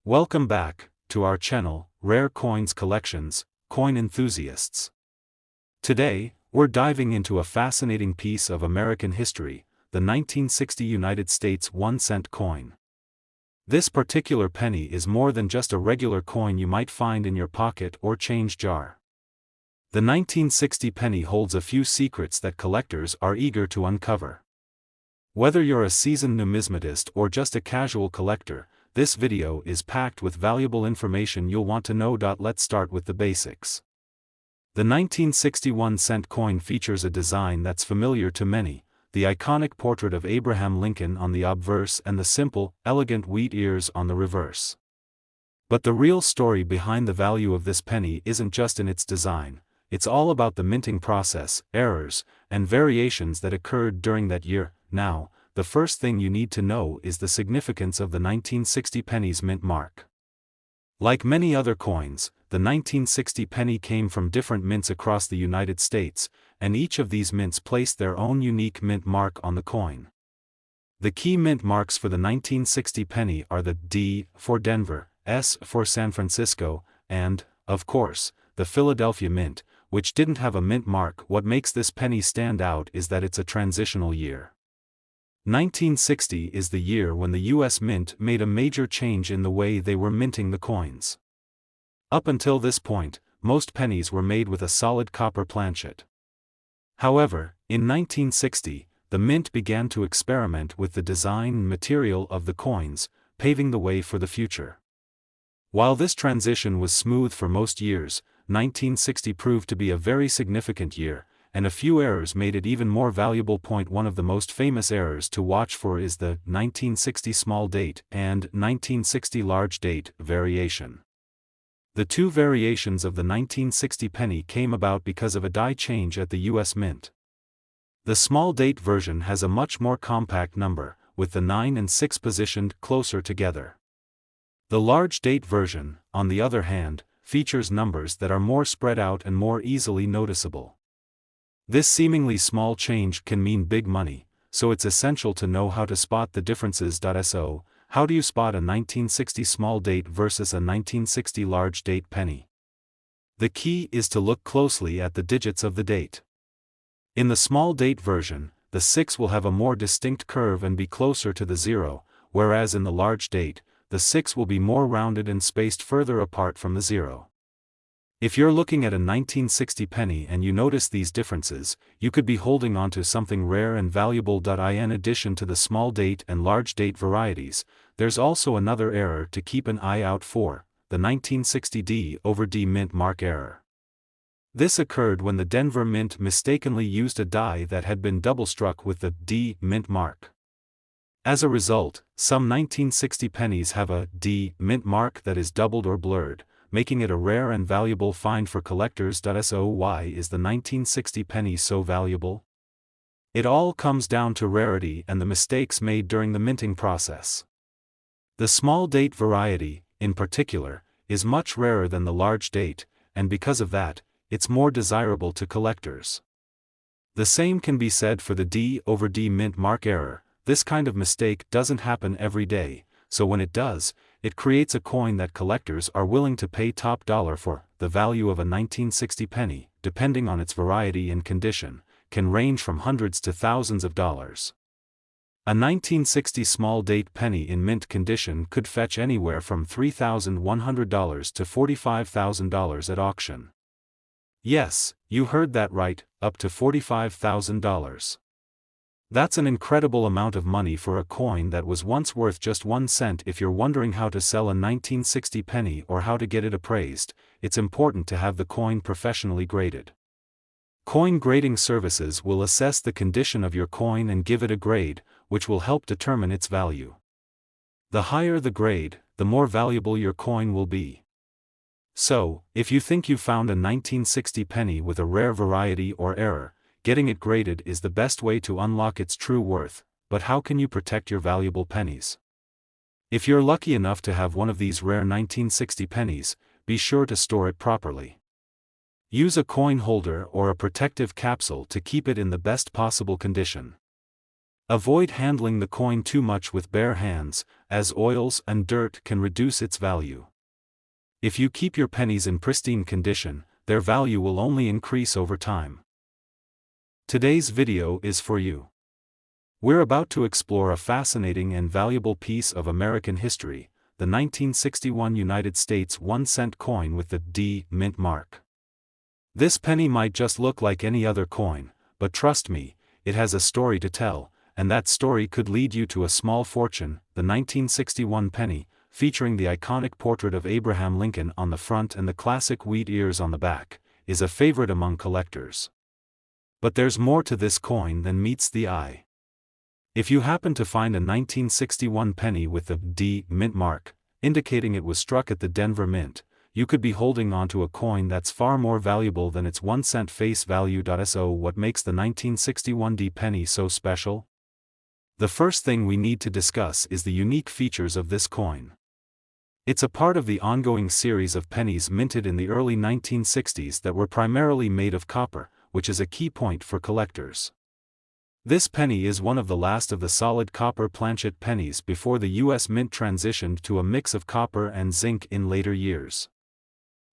Welcome back to our channel, Rare Coins Collections, Coin Enthusiasts. Today, we're diving into a fascinating piece of American history, the 1960 United States 1-cent coin. This particular penny is more than just a regular coin you might find in your pocket or change jar. The 1960 penny holds a few secrets that collectors are eager to uncover. Whether you're a seasoned numismatist or just a casual collector, this video is packed with valuable information you'll want to know. Let's start with the basics. The 1961 cent coin features a design that's familiar to many, the iconic portrait of Abraham Lincoln on the obverse and the simple, elegant wheat ears on the reverse. But the real story behind the value of this penny isn't just in its design, it's all about the minting process, errors, and variations that occurred during that year. Now, the first thing you need to know is the significance of the 1960 penny's mint mark. Like many other coins, the 1960 penny came from different mints across the United States, and each of these mints placed their own unique mint mark on the coin. The key mint marks for the 1960 penny are the D for Denver, S for San Francisco, and, of course, the Philadelphia Mint, which didn't have a mint mark. What makes this penny stand out is that it's a transitional year. 1960 is the year when the U.S. Mint made a major change in the way they were minting the coins. Up until this point, most pennies were made with a solid copper planchet. However, in 1960, the Mint began to experiment with the design and material of the coins, paving the way for the future. While this transition was smooth for most years, 1960 proved to be a very significant year, and a few errors made it even more valuable. One of the most famous errors to watch for is the 1960 small date and 1960 large date variation. The two variations of the 1960 penny came about because of a die change at the U.S. Mint. The small date version has a much more compact number, with the 9 and 6 positioned closer together. The large date version, on the other hand, features numbers that are more spread out and more easily noticeable. This seemingly small change can mean big money, so it's essential to know how to spot the differences. So, how do you spot a 1960 small date versus a 1960 large date penny? The key is to look closely at the digits of the date. In the small date version, the 6 will have a more distinct curve and be closer to the 0, whereas in the large date, the 6 will be more rounded and spaced further apart from the 0. If you're looking at a 1960 penny and you notice these differences, you could be holding onto something rare and valuable. In addition to the small date and large date varieties, there's also another error to keep an eye out for, the 1960 D over D mint mark error. This occurred when the Denver Mint mistakenly used a die that had been double struck with the D mint mark. As a result, some 1960 pennies have a D mint mark that is doubled or blurred, making it a rare and valuable find for collectors. So why is the 1960 penny so valuable? It all comes down to rarity and the mistakes made during the minting process. The small date variety, in particular, is much rarer than the large date, and because of that, it's more desirable to collectors. The same can be said for the D over D mint mark error. This kind of mistake doesn't happen every day, so when it does, it creates a coin that collectors are willing to pay top dollar for. The value of a 1960 penny, depending on its variety and condition, can range from hundreds to thousands of dollars. A 1960 small date penny in mint condition could fetch anywhere from $3,100 to $45,000 at auction. Yes, you heard that right, up to $45,000. That's an incredible amount of money for a coin that was once worth just 1 cent. If you're wondering how to sell a 1960 penny or how to get it appraised, it's important to have the coin professionally graded. Coin grading services will assess the condition of your coin and give it a grade, which will help determine its value. The higher the grade, the more valuable your coin will be. So, if you think you found a 1960 penny with a rare variety or error, getting it graded is the best way to unlock its true worth. But how can you protect your valuable pennies? If you're lucky enough to have one of these rare 1960 pennies, be sure to store it properly. Use a coin holder or a protective capsule to keep it in the best possible condition. Avoid handling the coin too much with bare hands, as oils and dirt can reduce its value. If you keep your pennies in pristine condition, their value will only increase over time. Today's video is for you. We're about to explore a fascinating and valuable piece of American history, the 1961 United States 1-cent coin with the D mint mark. This penny might just look like any other coin, but trust me, it has a story to tell, and that story could lead you to a small fortune. The 1961 penny, featuring the iconic portrait of Abraham Lincoln on the front and the classic wheat ears on the back, is a favorite among collectors. But there's more to this coin than meets the eye. If you happen to find a 1961 penny with the D mint mark, indicating it was struck at the Denver Mint, you could be holding onto a coin that's far more valuable than its 1-cent face value. So what makes the 1961 D penny so special? The first thing we need to discuss is the unique features of this coin. It's a part of the ongoing series of pennies minted in the early 1960s that were primarily made of copper, which is a key point for collectors. This penny is one of the last of the solid copper planchet pennies before the U.S. Mint transitioned to a mix of copper and zinc in later years.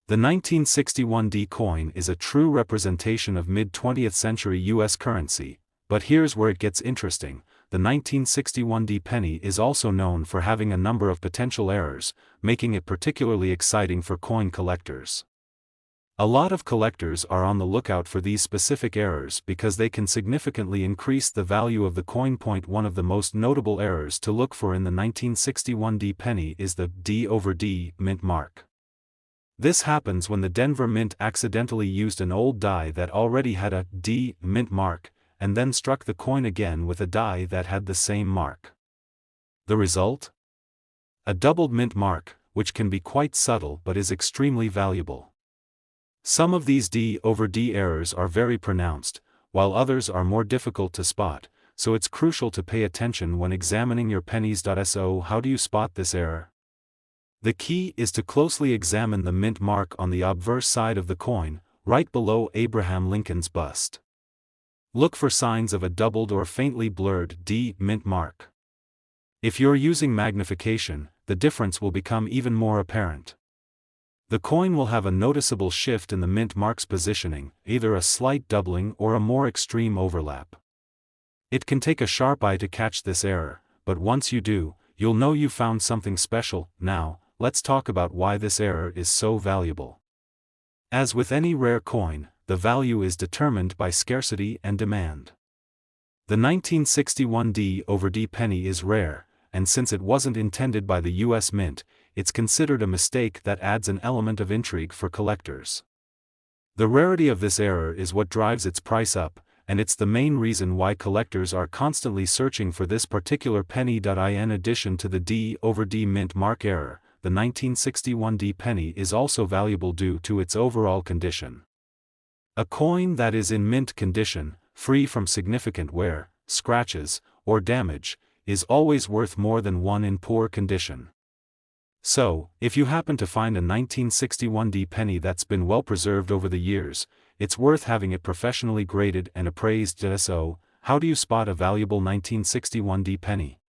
The 1961 D coin is a true representation of mid-20th century U.S. currency, but here's where it gets interesting. The 1961 D penny is also known for having a number of potential errors, making it particularly exciting for coin collectors. A lot of collectors are on the lookout for these specific errors because they can significantly increase the value of the coin. One of the most notable errors to look for in the 1961 D penny is the D over D mint mark. This happens when the Denver Mint accidentally used an old die that already had a D mint mark, and then struck the coin again with a die that had the same mark. The result? A doubled mint mark, which can be quite subtle but is extremely valuable. Some of these D over D errors are very pronounced, while others are more difficult to spot, so it's crucial to pay attention when examining your pennies. So how do you spot this error? The key is to closely examine the mint mark on the obverse side of the coin, right below Abraham Lincoln's bust. Look for signs of a doubled or faintly blurred D mint mark. If you're using magnification, the difference will become even more apparent. The coin will have a noticeable shift in the mint mark's positioning, either a slight doubling or a more extreme overlap. It can take a sharp eye to catch this error, but once you do, you'll know you found something special. Now, let's talk about why this error is so valuable. As with any rare coin, the value is determined by scarcity and demand. The 1961 D over D penny is rare, and since it wasn't intended by the U.S. Mint, it's considered a mistake that adds an element of intrigue for collectors. The rarity of this error is what drives its price up, and it's the main reason why collectors are constantly searching for this particular penny. In addition to the D over D mint mark error, the 1961 D penny is also valuable due to its overall condition. A coin that is in mint condition, free from significant wear, scratches, or damage, is always worth more than one in poor condition. So, if you happen to find a 1961 D penny that's been well preserved over the years, it's worth having it professionally graded and appraised. So, how do you spot a valuable 1961 D penny?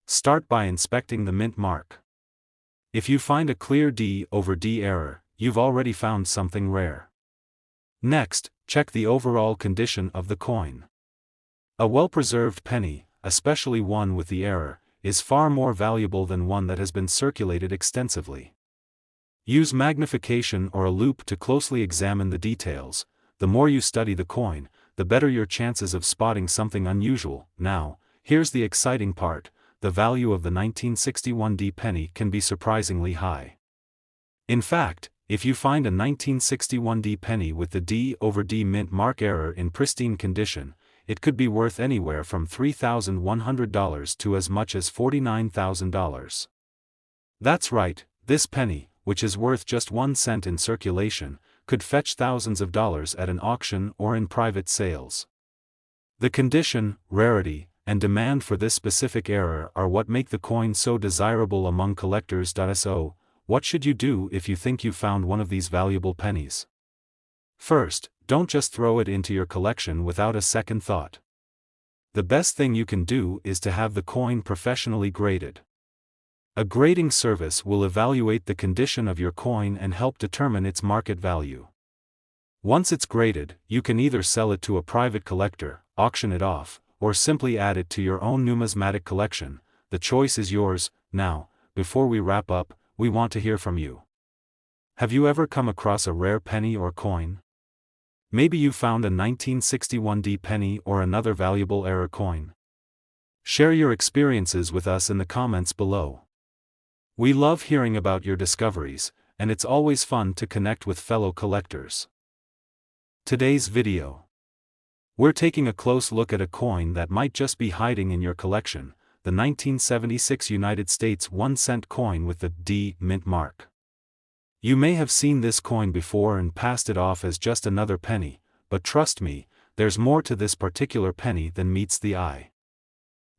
Start by inspecting the mint mark. If you find a clear D over D error, you've already found something rare. Next, check the overall condition of the coin. A well-preserved penny, especially one with the error, is far more valuable than one that has been circulated extensively. Use magnification or a loupe to closely examine the details. The more you study the coin, the better your chances of spotting something unusual. Now, here's the exciting part: the value of the 1961 D penny can be surprisingly high. In fact, if you find a 1961 D penny with the D over D mint mark error in pristine condition, it could be worth anywhere from $3,100 to as much as $49,000. That's right, this penny, which is worth just 1 cent in circulation, could fetch thousands of dollars at an auction or in private sales. The condition, rarity, and demand for this specific error are what make the coin so desirable among collectors. So, what should you do if you think you found one of these valuable pennies? First, don't just throw it into your collection without a second thought. the best thing you can do is to have the coin professionally graded. A grading service will evaluate the condition of your coin and help determine its market value. Once it's graded, you can either sell it to a private collector, auction it off, or simply add it to your own numismatic collection. The choice is yours. Now, before we wrap up, we want to hear from you. Have you ever come across a rare penny or coin? Maybe you found a 1961 penny or another valuable era coin. Share your experiences with us in the comments below. We love hearing about your discoveries, and it's always fun to connect with fellow collectors. Today's video. We're taking a close look at a coin that might just be hiding in your collection, the 1976 United States 1-cent coin with the D mint mark. You may have seen this coin before and passed it off as just another penny, but trust me, there's more to this particular penny than meets the eye.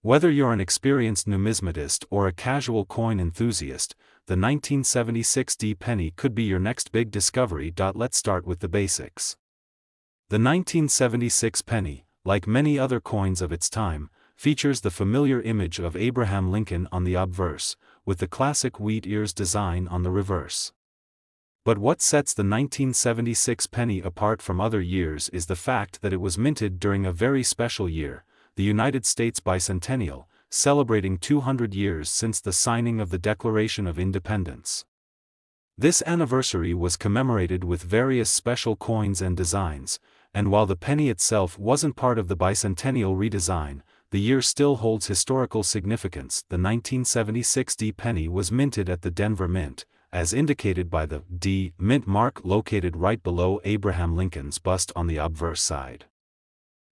Whether you're an experienced numismatist or a casual coin enthusiast, the 1976 D penny could be your next big discovery. Let's start with the basics. The 1976 penny, like many other coins of its time, features the familiar image of Abraham Lincoln on the obverse, with the classic wheat ears design on the reverse. But what sets the 1976 penny apart from other years is the fact that it was minted during a very special year, the United States bicentennial, celebrating 200 years since the signing of the Declaration of Independence. This anniversary was commemorated with various special coins and designs, and while the penny itself wasn't part of the bicentennial redesign, the year still holds historical significance. The 1976 D penny was minted at the Denver Mint, as indicated by the D mint mark located right below Abraham Lincoln's bust on the obverse side.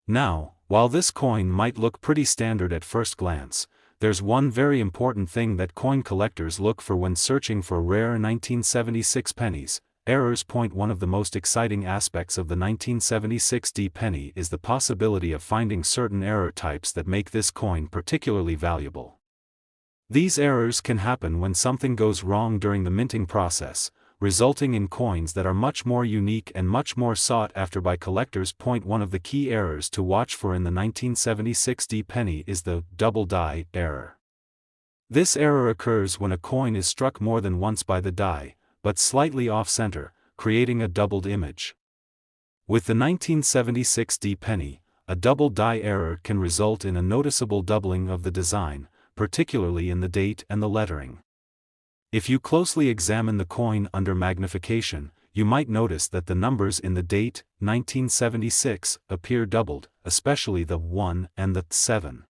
Now, while this coin might look pretty standard at first glance, there's one very important thing that coin collectors look for when searching for rare 1976 pennies. Errors. One of the most exciting aspects of the 1976 D penny is the possibility of finding certain error types that make this coin particularly valuable. These errors can happen when something goes wrong during the minting process, resulting in coins that are much more unique and much more sought after by collectors. One of the key errors to watch for in the 1976 D penny is the double die error. This error occurs when a coin is struck more than once by the die, but slightly off-center, creating a doubled image. With the 1976 D penny, a double die error can result in a noticeable doubling of the design, particularly in the date and the lettering. If you closely examine the coin under magnification, you might notice that the numbers in the date, 1976, appear doubled, especially the 1 and the 7.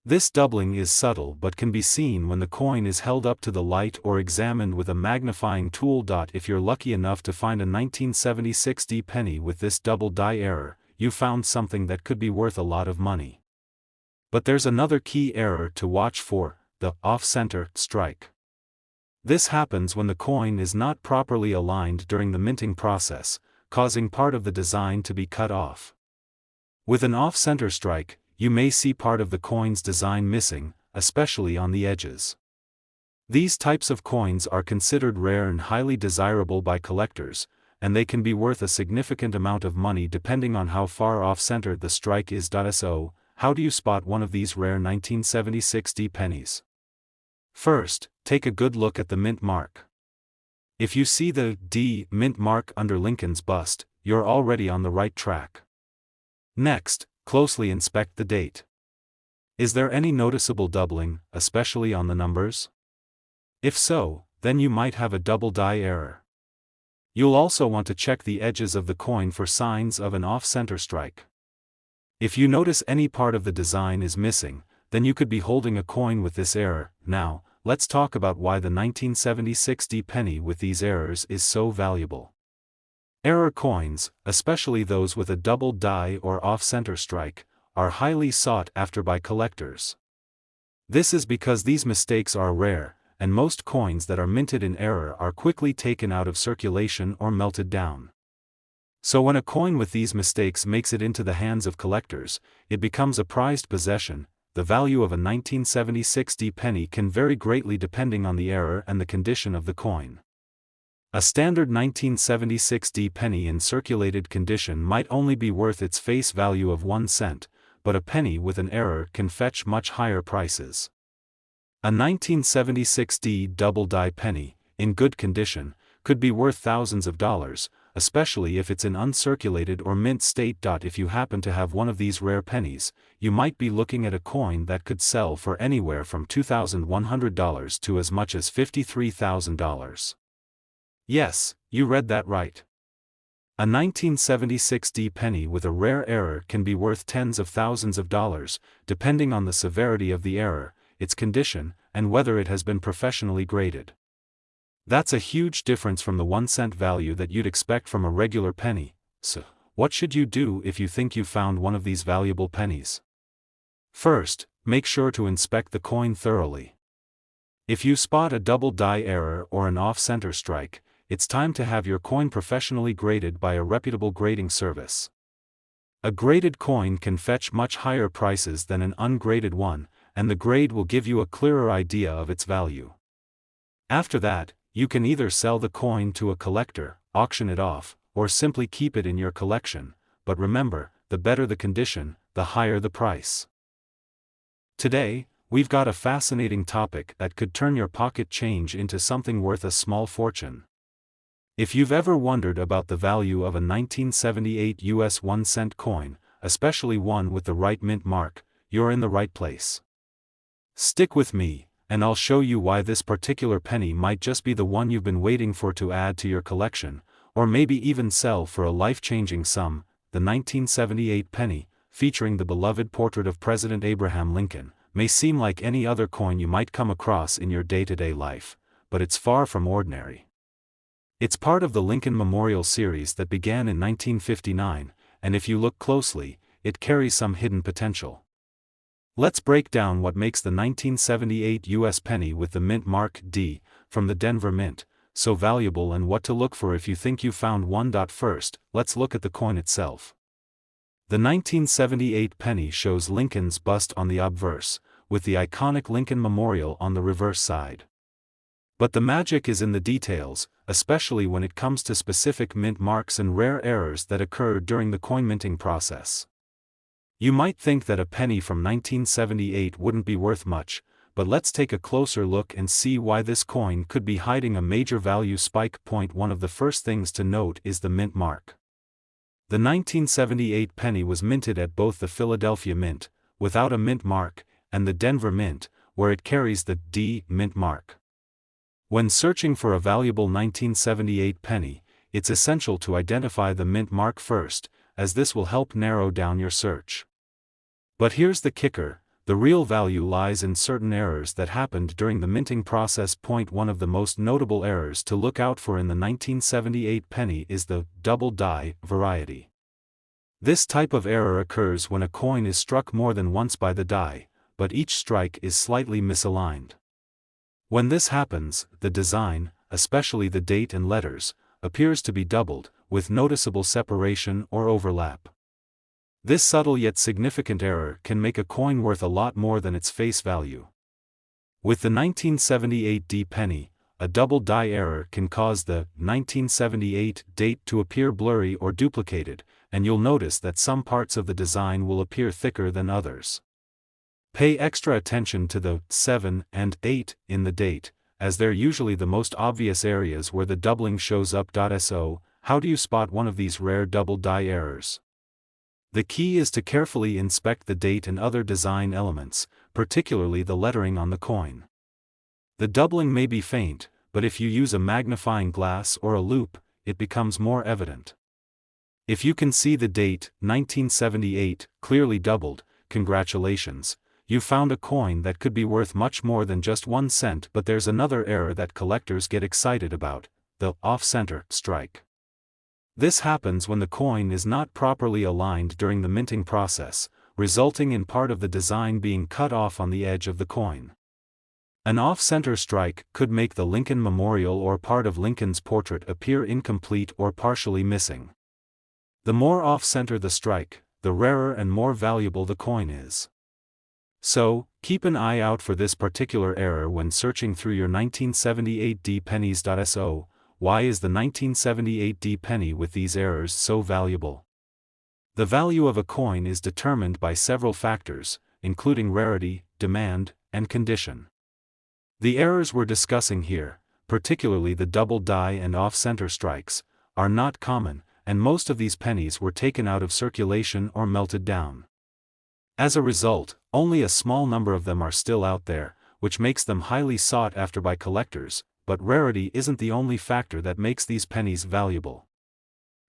This doubling is subtle but can be seen when the coin is held up to the light or examined with a magnifying tool. If you're lucky enough to find a 1976 D penny with this double die error, you found something that could be worth a lot of money. But there's another key error to watch for, the off-center strike. This happens when the coin is not properly aligned during the minting process, causing part of the design to be cut off. With an off-center strike, you may see part of the coin's design missing, especially on the edges. These types of coins are considered rare and highly desirable by collectors, and they can be worth a significant amount of money depending on how far off-center the strike is. So, how do you spot one of these rare 1976 D pennies? First, take a good look at the mint mark. If you see the D mint mark under Lincoln's bust, you're already on the right track. Next, closely inspect the date. Is there any noticeable doubling, especially on the numbers? If so, then you might have a double die error. You'll also want to check the edges of the coin for signs of an off-center strike. If you notice any part of the design is missing, then you could be holding a coin with this error. Now, let's talk about why the 1976 D penny with these errors is so valuable. Error coins, especially those with a double die or off-center strike, are highly sought after by collectors. This is because these mistakes are rare, and most coins that are minted in error are quickly taken out of circulation or melted down. So when a coin with these mistakes makes it into the hands of collectors, it becomes a prized possession. The value of a 1976 D penny can vary greatly depending on the error and the condition of the coin. A standard 1976 D penny in circulated condition might only be worth its face value of 1 cent, but a penny with an error can fetch much higher prices. A 1976 double-die penny, in good condition, could be worth thousands of dollars, especially if it's in uncirculated or mint state. If you happen to have one of these rare pennies, you might be looking at a coin that could sell for anywhere from $2,100 to as much as $53,000. Yes, you read that right. A 1976 penny with a rare error can be worth tens of thousands of dollars, depending on the severity of the error, its condition, and whether it has been professionally graded. That's a huge difference from the 1-cent value that you'd expect from a regular penny. So, what should you do if you think you found one of these valuable pennies? First, make sure to inspect the coin thoroughly. If you spot a double die error or an off-center strike, it's time to have your coin professionally graded by a reputable grading service. A graded coin can fetch much higher prices than an ungraded one, and the grade will give you a clearer idea of its value. After that, you can either sell the coin to a collector, auction it off, or simply keep it in your collection, but remember, the better the condition, the higher the price. Today, we've got a fascinating topic that could turn your pocket change into something worth a small fortune. If you've ever wondered about the value of a 1978 US 1-cent coin, especially one with the right mint mark, you're in the right place. Stick with me, and I'll show you why this particular penny might just be the one you've been waiting for to add to your collection, or maybe even sell for a life-changing sum. The 1978 penny, featuring the beloved portrait of President Abraham Lincoln, may seem like any other coin you might come across in your day-to-day life, but it's far from ordinary. It's part of the Lincoln Memorial series that began in 1959, and if you look closely, it carries some hidden potential. Let's break down what makes the 1978 US penny with the mint mark D, from the Denver Mint, so valuable and what to look for if you think you found one. First, let's look at the coin itself. The 1978 penny shows Lincoln's bust on the obverse, with the iconic Lincoln Memorial on the reverse side. But the magic is in the details, especially when it comes to specific mint marks and rare errors that occur during the coin minting process. You might think that a penny from 1978 wouldn't be worth much, but let's take a closer look and see why this coin could be hiding a major value spike. One of the first things to note is the mint mark. The 1978 penny was minted at both the Philadelphia Mint, without a mint mark, and the Denver Mint, where it carries the D mint mark. When searching for a valuable 1978 penny, it's essential to identify the mint mark first, as this will help narrow down your search. But here's the kicker, the real value lies in certain errors that happened during the minting process. One of the most notable errors to look out for in the 1978 penny is the double die variety. This type of error occurs when a coin is struck more than once by the die, but each strike is slightly misaligned. When this happens, the design, especially the date and letters, appears to be doubled, with noticeable separation or overlap. This subtle yet significant error can make a coin worth a lot more than its face value. With the 1978 D penny, a double die error can cause the 1978 date to appear blurry or duplicated, and you'll notice that some parts of the design will appear thicker than others. Pay extra attention to the 7 and 8 in the date, as they're usually the most obvious areas where the doubling shows up. So, how do you spot one of these rare double die errors? The key is to carefully inspect the date and other design elements, particularly the lettering on the coin. The doubling may be faint, but if you use a magnifying glass or a loupe, it becomes more evident. If you can see the date, 1978, clearly doubled, congratulations, you found a coin that could be worth much more than just 1 cent. But there's another error that collectors get excited about, the off-center strike. This happens when the coin is not properly aligned during the minting process, resulting in part of the design being cut off on the edge of the coin. An off-center strike could make the Lincoln Memorial or part of Lincoln's portrait appear incomplete or partially missing. The more off-center the strike, the rarer and more valuable the coin is. So, keep an eye out for this particular error when searching through your 1978 D pennies. So, why is the 1978 D penny with these errors so valuable? The value of a coin is determined by several factors, including rarity, demand, and condition. The errors we're discussing here, particularly the double die and off-center strikes, are not common, and most of these pennies were taken out of circulation or melted down. As a result, only a small number of them are still out there, which makes them highly sought after by collectors, but rarity isn't the only factor that makes these pennies valuable.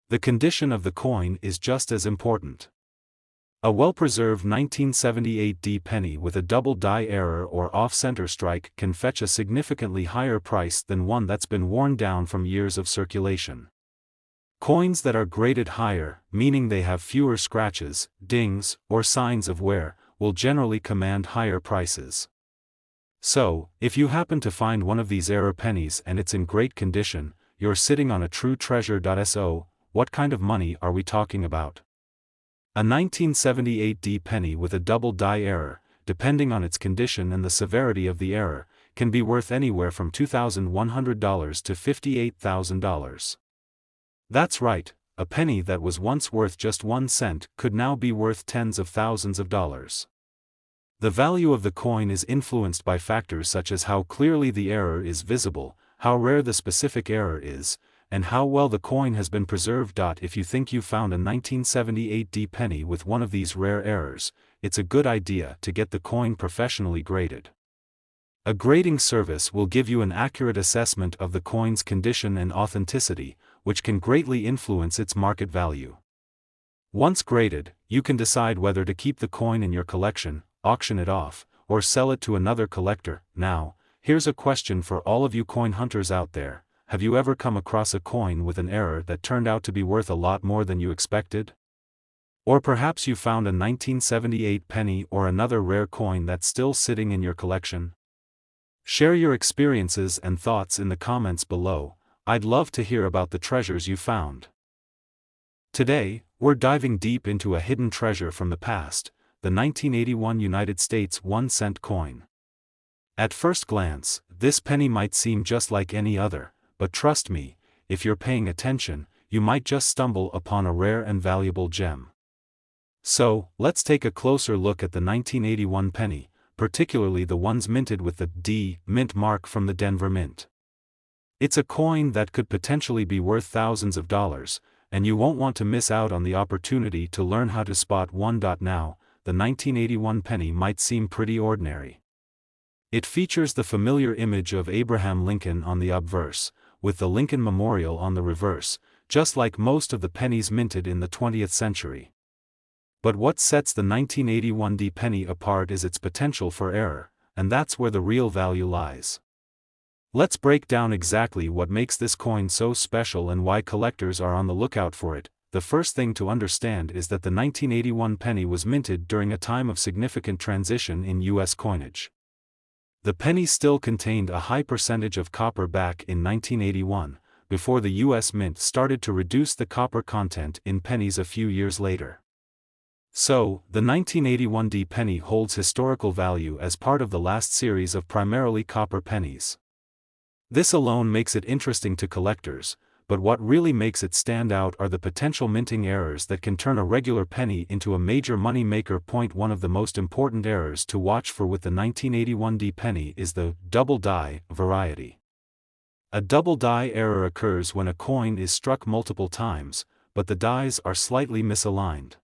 The condition of the coin is just as important. A well-preserved 1978 penny with a double die error or off-center strike can fetch a significantly higher price than one that's been worn down from years of circulation. Coins that are graded higher, meaning they have fewer scratches, dings, or signs of wear, will generally command higher prices. So, if you happen to find one of these error pennies and it's in great condition, you're sitting on a true treasure. So, what kind of money are we talking about? A 1978 penny with a double die error, depending on its condition and the severity of the error, can be worth anywhere from $2,100 to $58,000. That's right, a penny that was once worth just 1 cent could now be worth tens of thousands of dollars. The value of the coin is influenced by factors such as how clearly the error is visible, how rare the specific error is, and how well the coin has been preserved. If you think you found a 1978 penny with one of these rare errors, it's a good idea to get the coin professionally graded. A grading service will give you an accurate assessment of the coin's condition and authenticity, which can greatly influence its market value. Once graded, you can decide whether to keep the coin in your collection, auction it off, or sell it to another collector. Now, here's a question for all of you coin hunters out there. Have you ever come across a coin with an error that turned out to be worth a lot more than you expected? Or perhaps you found a 1978 penny or another rare coin that's still sitting in your collection? Share your experiences and thoughts in the comments below. I'd love to hear about the treasures you found. Today, we're diving deep into a hidden treasure from the past, the 1981 United States 1-cent coin. At first glance, this penny might seem just like any other, but trust me, if you're paying attention, you might just stumble upon a rare and valuable gem. So, let's take a closer look at the 1981 penny, particularly the ones minted with the D Mint mark from the Denver Mint. It's a coin that could potentially be worth thousands of dollars, and you won't want to miss out on the opportunity to learn how to spot one. Now, the 1981 penny might seem pretty ordinary. It features the familiar image of Abraham Lincoln on the obverse, with the Lincoln Memorial on the reverse, just like most of the pennies minted in the 20th century. But what sets the 1981 penny apart is its potential for error, and that's where the real value lies. Let's break down exactly what makes this coin so special and why collectors are on the lookout for it. The first thing to understand is that the 1981 penny was minted during a time of significant transition in U.S. coinage. The penny still contained a high percentage of copper back in 1981, before the U.S. Mint started to reduce the copper content in pennies a few years later. So, the 1981 penny holds historical value as part of the last series of primarily copper pennies. This alone makes it interesting to collectors, but what really makes it stand out are the potential minting errors that can turn a regular penny into a major money maker. One of the most important errors to watch for with the 1981 penny is the double die variety. A double die error occurs when a coin is struck multiple times, but the dies are slightly misaligned.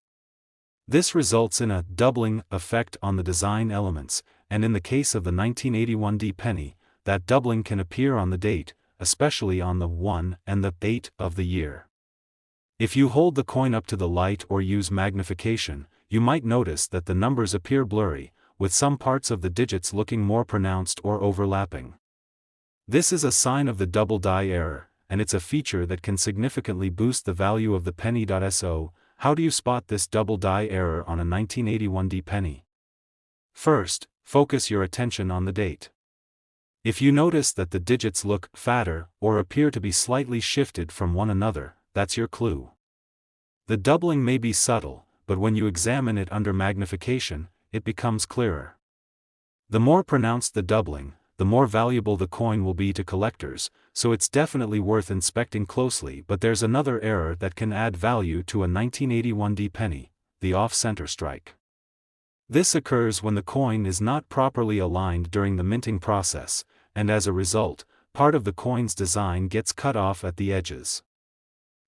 This results in a doubling effect on the design elements, and in the case of the 1981 penny, that doubling can appear on the date, especially on the 1 and the 8 of the year. If you hold the coin up to the light or use magnification, you might notice that the numbers appear blurry, with some parts of the digits looking more pronounced or overlapping. This is a sign of the double die error, and it's a feature that can significantly boost the value of the penny. So, how do you spot this double die error on a 1981 penny? First, focus your attention on the date. If you notice that the digits look fatter or appear to be slightly shifted from one another, that's your clue. The doubling may be subtle, but when you examine it under magnification, it becomes clearer. The more pronounced the doubling, the the more valuable the coin will be to collectors, so it's definitely worth inspecting closely. But there's another error that can add value to a 1981 penny, the off-center strike. This occurs when the coin is not properly aligned during the minting process, and as a result, part of the coin's design gets cut off at the edges.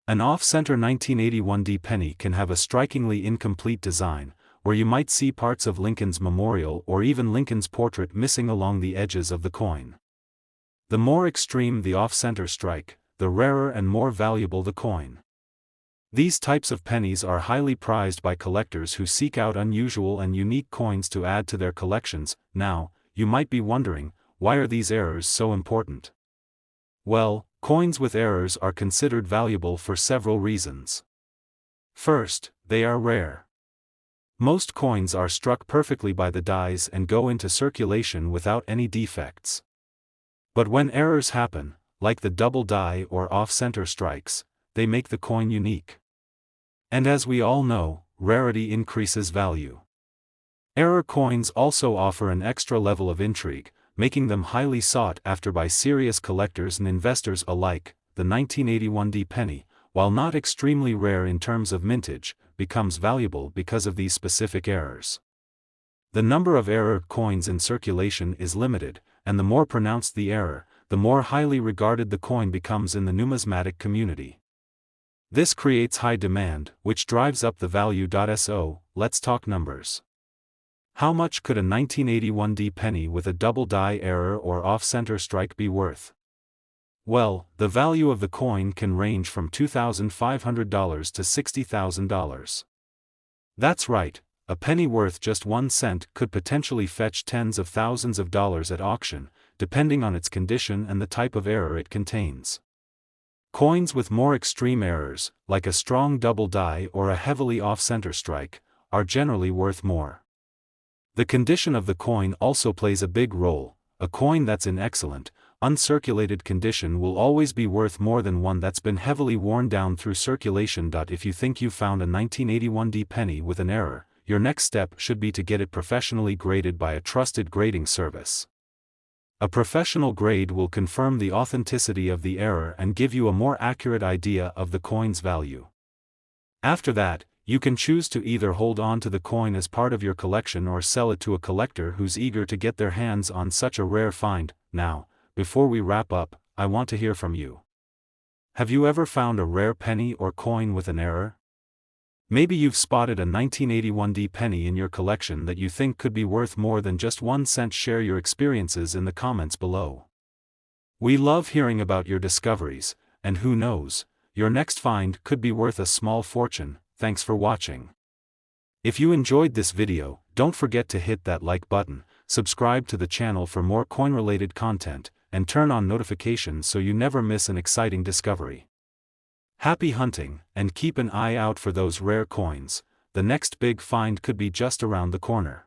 An off-center 1981 penny can have a strikingly incomplete design, where you might see parts of Lincoln's memorial or even Lincoln's portrait missing along the edges of the coin. The more extreme the off-center strike, the rarer and more valuable the coin. These types of pennies are highly prized by collectors who seek out unusual and unique coins to add to their collections. Now, you might be wondering, why are these errors so important? Well, coins with errors are considered valuable for several reasons. First, they are rare. Most coins are struck perfectly by the dies and go into circulation without any defects. But when errors happen, like the double die or off-center strikes, they make the coin unique. And as we all know, rarity increases value. Error coins also offer an extra level of intrigue, making them highly sought after by serious collectors and investors alike. The 1981 penny, while not extremely rare in terms of mintage, becomes valuable because of these specific errors. The number of error coins in circulation is limited, and the more pronounced the error, the more highly regarded the coin becomes in the numismatic community. This creates high demand, which drives up the value. So, let's talk numbers. How much could a 1981 penny with a double die error or off-center strike be worth? Well, the value of the coin can range from $2,500 to $60,000. That's right, a penny worth just 1 cent could potentially fetch tens of thousands of dollars at auction, depending on its condition and the type of error it contains. Coins with more extreme errors, like a strong double die or a heavily off-center strike, are generally worth more. The condition of the coin also plays a big role. A coin that's in excellent, uncirculated condition will always be worth more than one that's been heavily worn down through circulation. If you think you found a 1981 penny with an error, your next step should be to get it professionally graded by a trusted grading service. A professional grade will confirm the authenticity of the error and give you a more accurate idea of the coin's value. After that, you can choose to either hold on to the coin as part of your collection or sell it to a collector who's eager to get their hands on such a rare find. Now, before we wrap up, I want to hear from you. Have you ever found a rare penny or coin with an error? Maybe you've spotted a 1981 penny in your collection that you think could be worth more than just 1 cent. Share your experiences in the comments below. We love hearing about your discoveries, and who knows, your next find could be worth a small fortune. Thanks for watching. If you enjoyed this video, don't forget to hit that like button, subscribe to the channel for more coin-related content, and turn on notifications so you never miss an exciting discovery. Happy hunting, and keep an eye out for those rare coins. The next big find could be just around the corner.